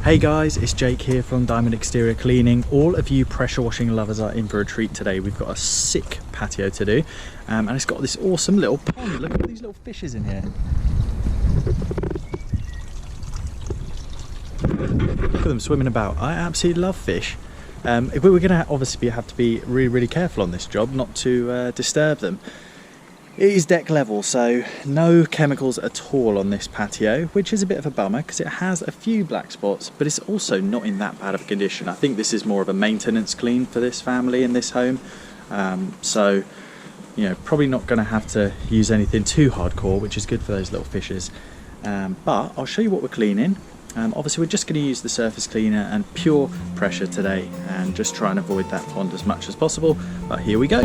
Hey guys, it's Jake here from Diamond Exterior Cleaning. All of you pressure washing lovers are in for a treat today. We've got a sick patio to do, and it's got this awesome little pond. Look at all these little fishes in here. Look at them swimming about. I absolutely love fish. We're going to obviously have to be really careful on this job not to disturb them. It is deck level, so no chemicals at all on this patio, which is a bit of a bummer because it has a few black spots, but it's also not in that bad of a condition. I think this is more of a maintenance clean for this family in this home. So, you know, probably not going to have to use anything too hardcore, which is good for those little fishes. But I'll show you what we're cleaning. Obviously we're just going to use the surface cleaner and pure pressure today and just try and avoid that pond as much as possible. But here we go.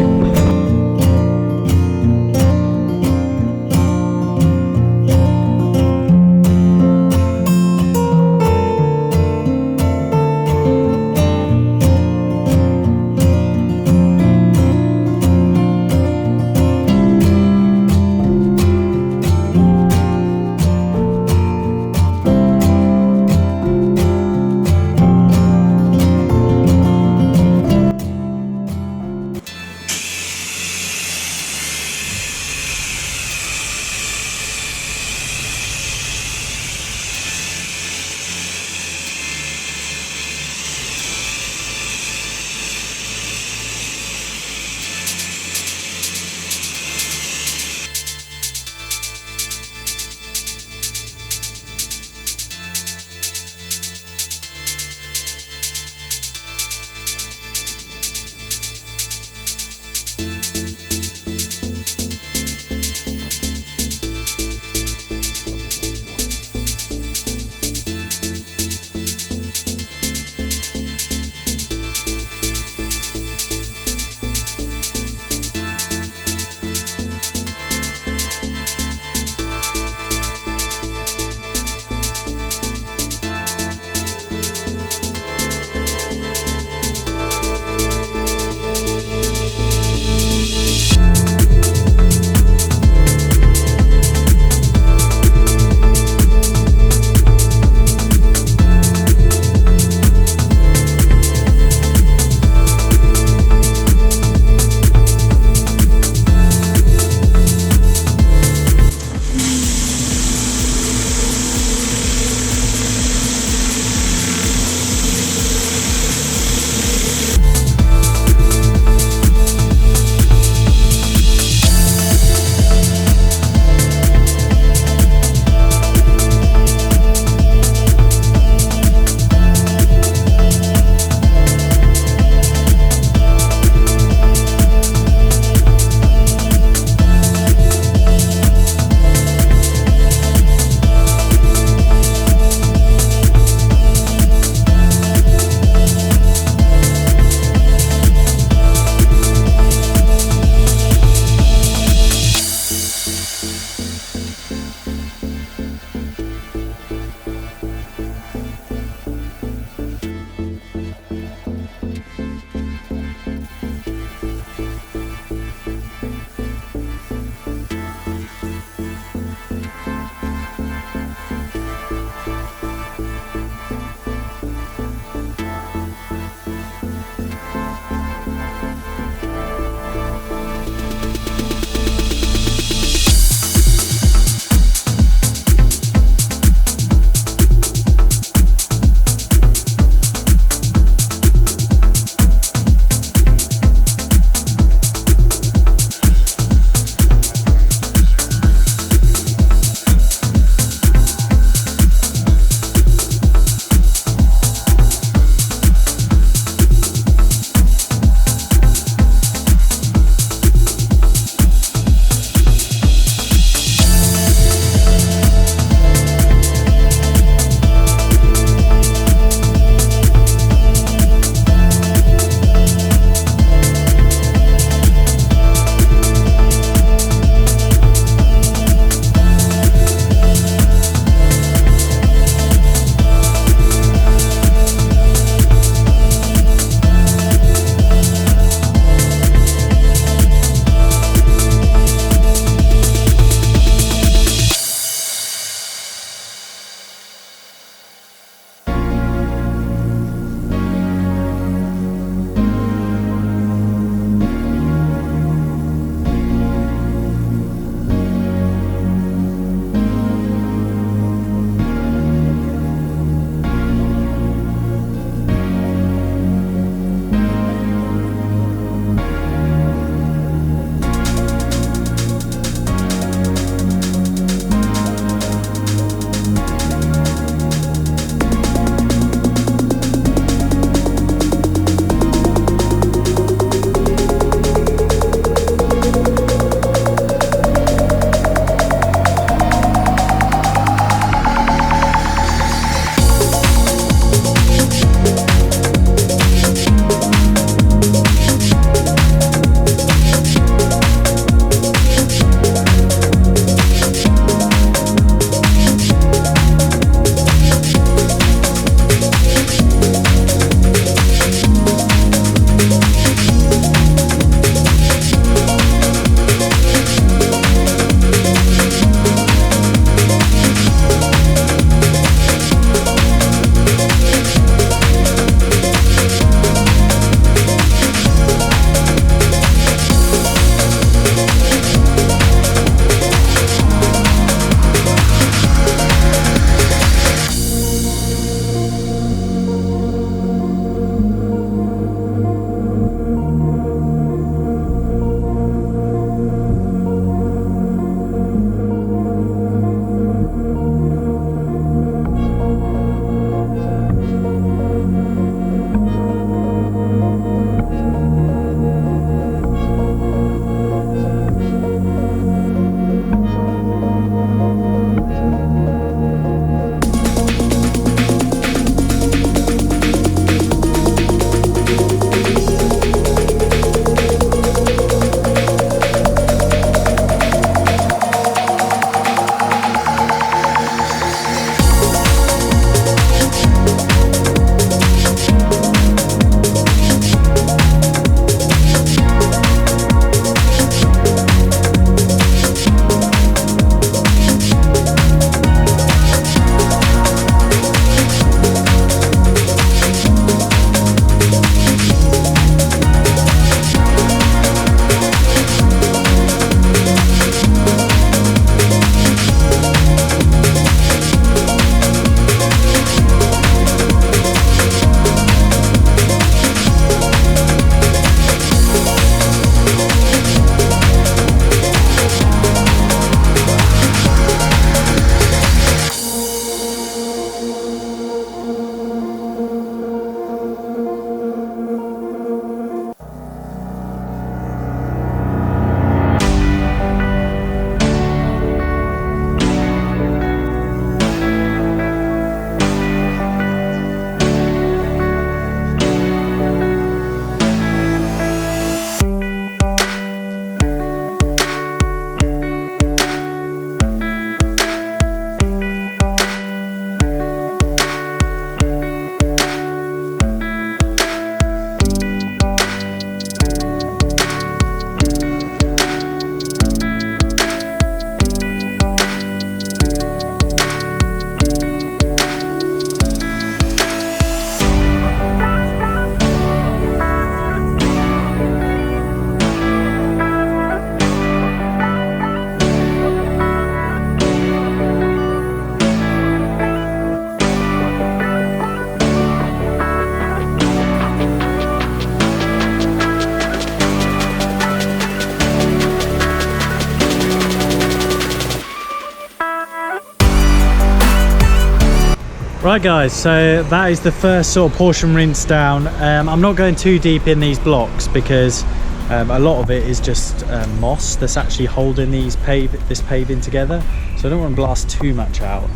Right guys, so that is the first sort of portion rinse down. I'm not going too deep in these blocks because a lot of it is just moss that's actually holding this paving together, so I don't want to blast too much out.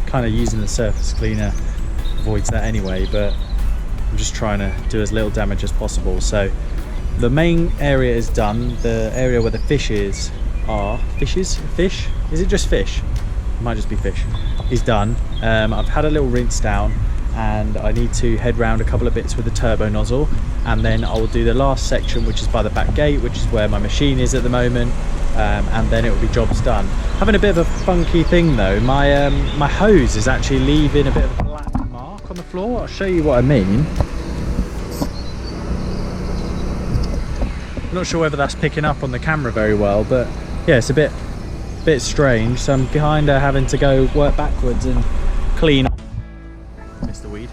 Kind of using the surface cleaner avoids that anyway, but I'm just trying to do as little damage as possible. So the main area is done. The area where the fishes are, fish? Is it just fish? It might just be fish. Is done. I've had a little rinse down, and I need to head round a couple of bits with the turbo nozzle, and then I will do the last section, which is by the back gate, which is where my machine is at the moment, and then it will be jobs done. Having a bit of a funky thing though, my my hose is actually leaving a bit of a black mark on the floor. I'll show you what I mean. Not sure whether that's picking up on the camera very well, but yeah, it's a bit strange. So I'm kind of having to go work backwards and clean off Mr. Weed,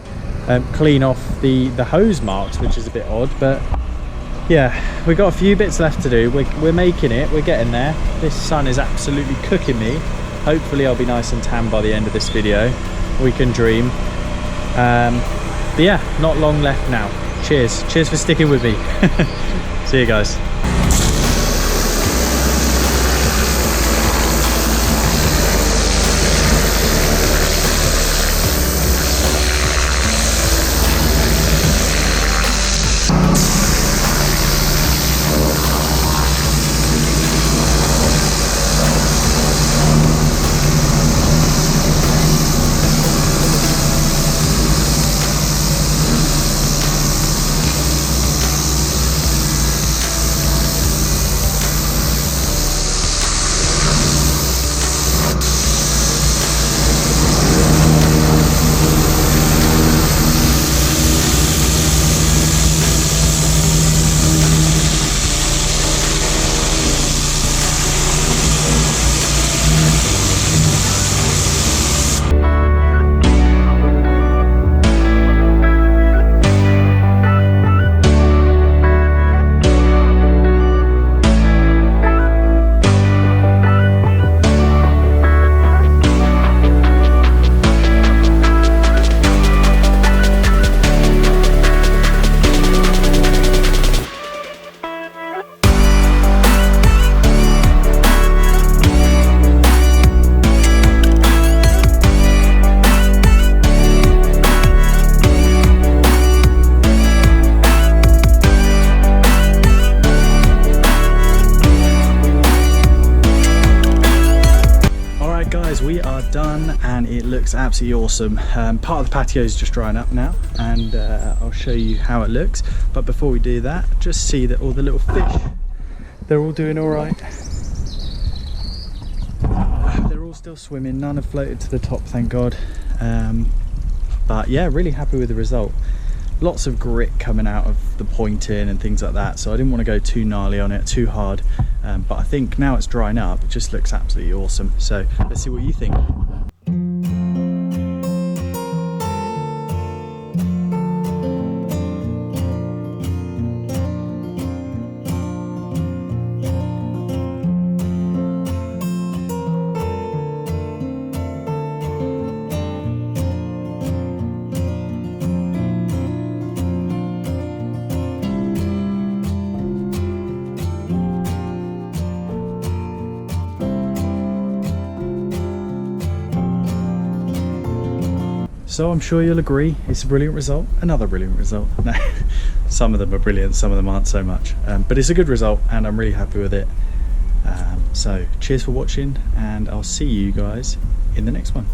clean off the hose marks, which is a bit odd, but yeah, we've got a few bits left to do. We're making it, we're getting there. This sun is absolutely cooking me. Hopefully I'll be nice and tan by the end of this video. We can dream. But yeah, not long left now. Cheers for sticking with me. See you guys. We are done, and it looks absolutely awesome. Part of the patio is just drying up now, and I'll show you how it looks. But before we do that, just see that all the little fish, they're all doing all right. They're all still swimming. None have floated to the top, thank God. But yeah, really happy with the result. Lots of grit coming out of the pointing and things like that, so I didn't want to go too gnarly on it, too hard. But I think now it's drying up, it just looks absolutely awesome. So let's see what you think. So I'm sure you'll agree, it's a brilliant result. Another brilliant result. No, some of them are brilliant, some of them aren't so much. But it's a good result, and I'm really happy with it. So cheers for watching, and I'll see you guys in the next one.